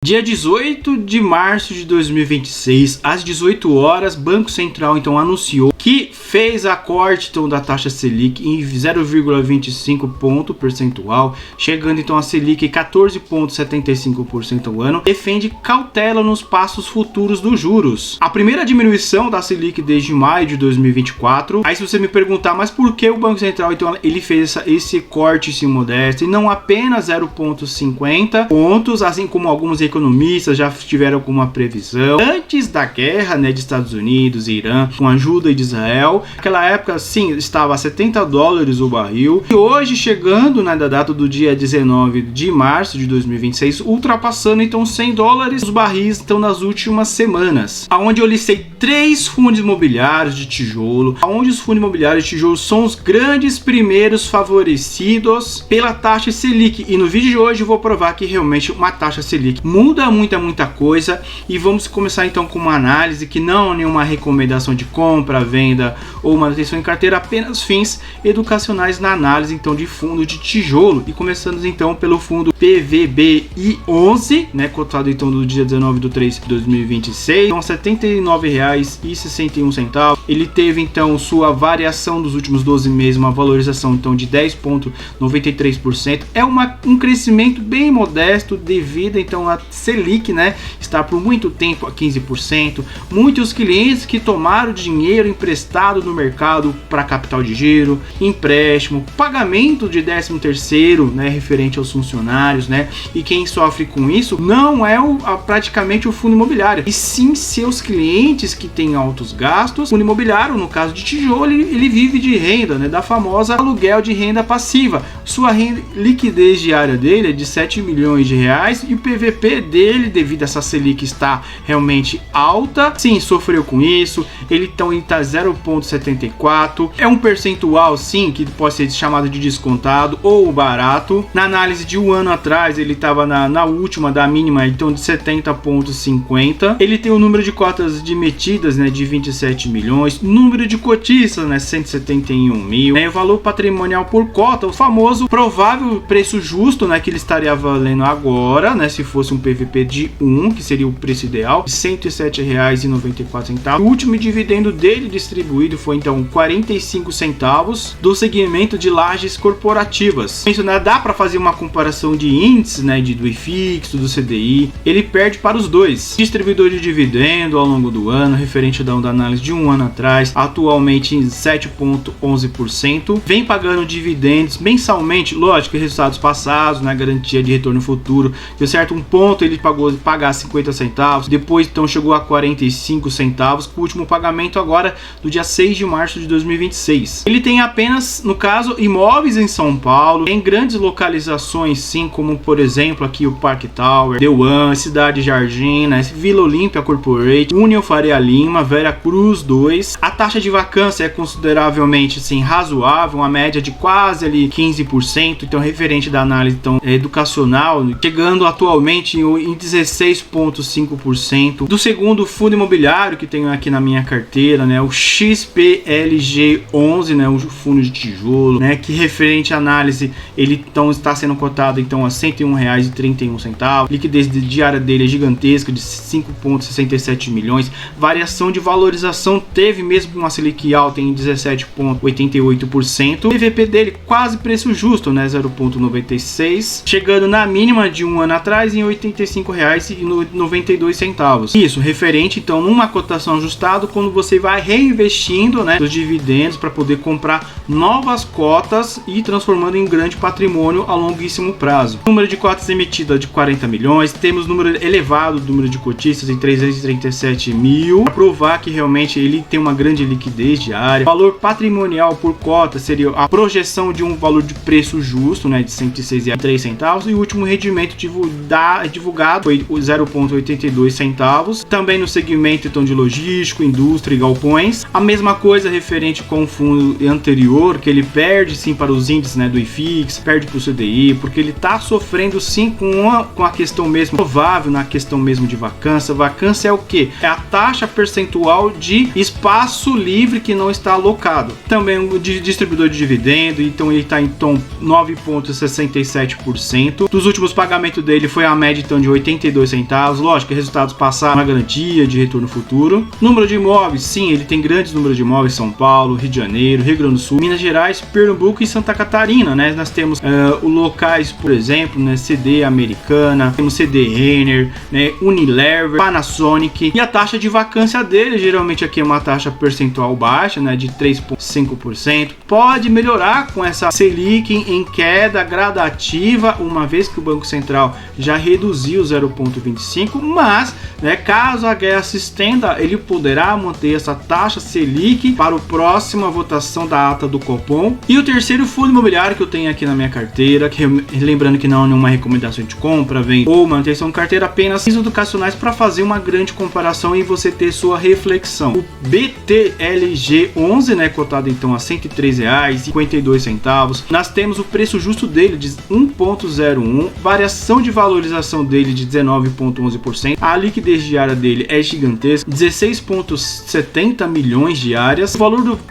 Dia 18 de março de 2026, às 18 horas, Banco Central então anunciou que fez a corte então, da taxa Selic em 0,25 ponto percentual, chegando então a Selic 14,75% ao ano. Defende cautela nos passos futuros dos juros. A primeira diminuição da Selic desde maio de 2024. Aí se você me perguntar, mas por que o Banco Central então ele fez esse corte esse modesto e não apenas 0,50 pontos, assim como alguns economistas já tiveram alguma previsão antes da guerra, né, de Estados Unidos e Irã, com a ajuda de Israel. Naquela época, sim, estava a $70 o barril, e hoje chegando na data do dia 19 de março de 2026, ultrapassando então $100 os barris então nas últimas semanas, aonde eu listei 3 fundos imobiliários de tijolo, aonde os fundos imobiliários de tijolo são os grandes primeiros favorecidos pela taxa Selic, e no vídeo de hoje eu vou provar que realmente uma taxa Selic muda muita coisa. E vamos começar então com uma análise que não é nenhuma recomendação de compra, venda ou manutenção em carteira, apenas fins educacionais na análise então de fundo de tijolo. E começando então pelo fundo PVBI11, né, cotado então no dia 19/3 de 2026, então R$ 79,61. Ele teve então sua variação dos últimos 12 meses, uma valorização então de 10,93%. É um crescimento bem modesto devido então a Selic, né, está por muito tempo a 15%. Muitos clientes que tomaram dinheiro emprestado no mercado para capital de giro, empréstimo, pagamento de 13º, né, referente aos funcionários, né, e quem sofre com isso não é praticamente o fundo imobiliário, e sim seus clientes que têm altos gastos. O fundo imobiliário, no caso de tijolo, ele vive de renda, né, da famosa aluguel de renda passiva. Sua liquidez diária dele é de R$7 milhões e o PVP dele, devido a essa Selic estar realmente alta, sim, sofreu com isso. Ele então está 0,74, é um percentual sim que pode ser chamado de descontado ou barato. Na análise de um ano atrás ele estava na última da mínima então de 70,50. ele tem o número de cotas demitidas, né, de 27 milhões, número de cotistas, né, 171 mil, né, o valor patrimonial por cota, o famoso provável preço justo, né, que ele estaria valendo agora, né, se fosse um PVP de 1, que seria o preço ideal, de R$ 107,94. O último dividendo dele distribuído foi então 45 centavos do segmento de lajes corporativas. Isso, né, dá para fazer uma comparação de índices, né, do IFIX, do CDI. Ele perde para os dois. Distribuidor de dividendo ao longo do ano, referente da análise de um ano atrás, atualmente em 7,11%. Vem pagando dividendos mensalmente, lógico, resultados passados, na garantia de retorno futuro. Deu certo um ponto, ele pagou pagar 50 centavos, depois então chegou a 45 centavos, com o último pagamento agora do dia 6 de março de 2026. Ele tem apenas, no caso, imóveis em São Paulo, em grandes localizações sim, como por exemplo aqui o Park Tower, The One, Cidade Jardim, né, Vila Olímpia Corporate, União Faria Lima, Vera Cruz 2. A taxa de vacância é consideravelmente assim, razoável, uma média de quase ali 15%, então referente da análise então, educacional, chegando atualmente em 16,5%. Do segundo fundo imobiliário que tenho aqui na minha carteira, né, o XPLG11, né, o fundo de tijolo, né, que referente à análise ele então está sendo cotado então a R$ 101,31. Liquidez diária dele é gigantesca, de 5,67 milhões. Variação de valorização teve mesmo uma Selic alta em 17,88%. O PVP dele quase preço justo, né, 0,96, chegando na mínima de um ano atrás em R$ 85,92. Isso, referente então numa cotação ajustada, quando você vai reinvestindo, né, os dividendos para poder comprar novas cotas e transformando em grande patrimônio a longuíssimo prazo. Número de cotas emitidas de 40 milhões, temos número elevado do número de cotistas em 337 mil, para provar que realmente ele tem uma grande liquidez diária. Valor patrimonial por cota seria a projeção de um valor de preço justo, né, de R$ 106,03, e o último rendimento divulgado foi 0,82 centavos. Também no segmento então de logístico, indústria e galpões, a mesma coisa referente com o fundo anterior, que ele perde sim para os índices, né, do IFIX, perde para o CDI, porque ele está sofrendo sim com a questão mesmo provável, na questão mesmo de vacância. Vacância é o que? É a taxa percentual de espaço espaço livre que não está alocado. Também um distribuidor de dividendo, então ele está em tom 9,67%. Dos últimos pagamentos dele foi a média então de 82 centavos. Lógico que resultados passaram uma garantia de retorno futuro. Número de imóveis, sim, ele tem grandes números de imóveis: São Paulo, Rio de Janeiro, Rio Grande do Sul, Minas Gerais, Pernambuco e Santa Catarina, né? Nós temos os locais, por exemplo, né? CD Americana, temos CD Renner, né? Unilever, Panasonic, e a taxa de vacância dele geralmente aqui é uma taxa percentual baixa, né? De 3,5%. Pode melhorar com essa Selic em queda gradativa, uma vez que o Banco Central já reduziu 0,25, mas, né, caso a guerra se estenda, ele poderá manter essa taxa Selic para a próxima votação da ata do Copom. E o terceiro fundo imobiliário que eu tenho aqui na minha carteira, que lembrando que não é nenhuma recomendação de compra, venda ou manutenção de carteira, apenas educacionais para fazer uma grande comparação e você ter sua reflexão. O BTLG11, né, cotado então a R$ 103,52. Nós temos o preço justo dele de 1,01, variação de valorização dele de 19,11%, a liquidez diária dele é gigantesca, 16,70 milhões diárias. O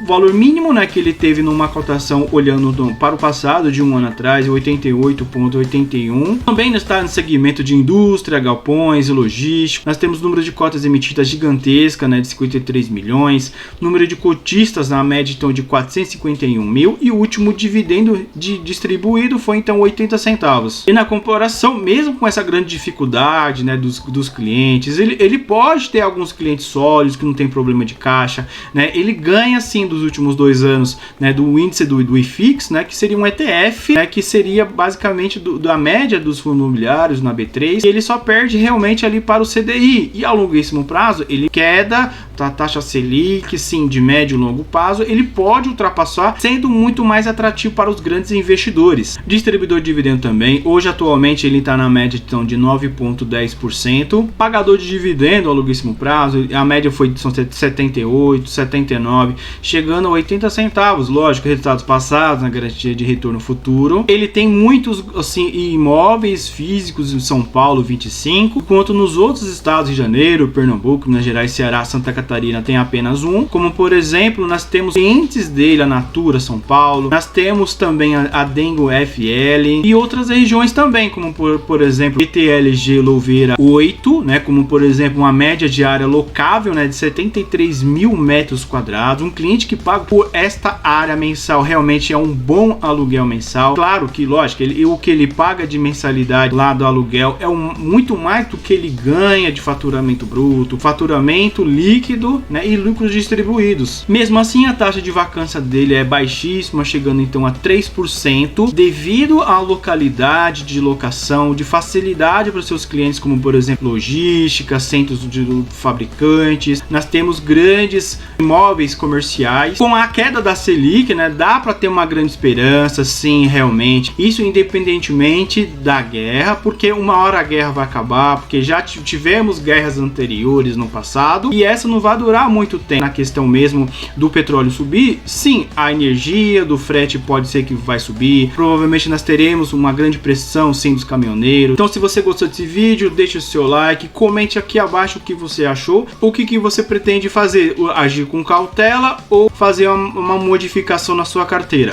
valor mínimo, né, que ele teve numa cotação olhando para o passado de um ano atrás, 88,81. Também está no segmento de indústria, galpões e logística. Nós temos número de cotas emitidas gigantesca, né, de 53 milhões, número de cotistas na média então de 451 mil, e o último dividendo distribuído foi então 80 centavos. E na comparação, mesmo com essa grande dificuldade, né, dos clientes, ele pode ter alguns clientes sólidos que não tem problema de caixa, né? Ele ganha sim dos últimos 2 anos, né, do índice do IFIX, né, que seria um ETF, né, que seria basicamente da média dos fundos imobiliários na B3, e ele só perde realmente ali para o CDI, e ao longuíssimo prazo ele queda a taxa Selic, sim, de médio e longo prazo, ele pode ultrapassar, sendo muito mais atrativo para os grandes investidores. Distribuidor de dividendo também, hoje atualmente ele está na média então de 9,10%. Pagador de dividendo ao longuíssimo prazo, a média foi de 78, 79, chegando a 80 centavos. Lógico, resultados passados na garantia de retorno futuro. Ele tem muitos assim imóveis físicos em São Paulo, 25, enquanto nos outros estados, Rio de Janeiro, Pernambuco, Minas Gerais, Ceará, Santa Catarina, tem apenas um. Como por exemplo, nós temos clientes dele, a Natura São Paulo, nós temos também a Dengo FL e outras regiões também, como por exemplo BTLG Louveira 8, né, como por exemplo uma média diária locável, né, de 73 mil metros quadrados. Um cliente que paga por esta área mensal realmente é um bom aluguel mensal. Claro que, lógico, o que ele paga de mensalidade lá do aluguel é muito mais do que ele ganha de faturamento bruto, faturamento líquido, né, e lucros distribuídos. Mesmo assim, a taxa de vacância dele é baixíssima, chegando então a 3%, devido à localidade de locação, de facilidade para os seus clientes, como por exemplo logística, centros de fabricantes. Nós temos grandes imóveis comerciais. Com a queda da Selic, né, dá para ter uma grande esperança, sim, realmente. Isso independentemente da guerra, porque uma hora a guerra vai acabar, porque já tivemos guerras anteriores no passado, e essa não vai durar muito tempo. Na questão mesmo do petróleo subir, sim, a energia do frete pode ser que vai subir, provavelmente nós teremos uma grande pressão sim dos caminhoneiros. Então, se você gostou desse vídeo, deixe o seu like, comente aqui abaixo o que você achou, o que você pretende fazer, agir com cautela ou fazer uma modificação na sua carteira.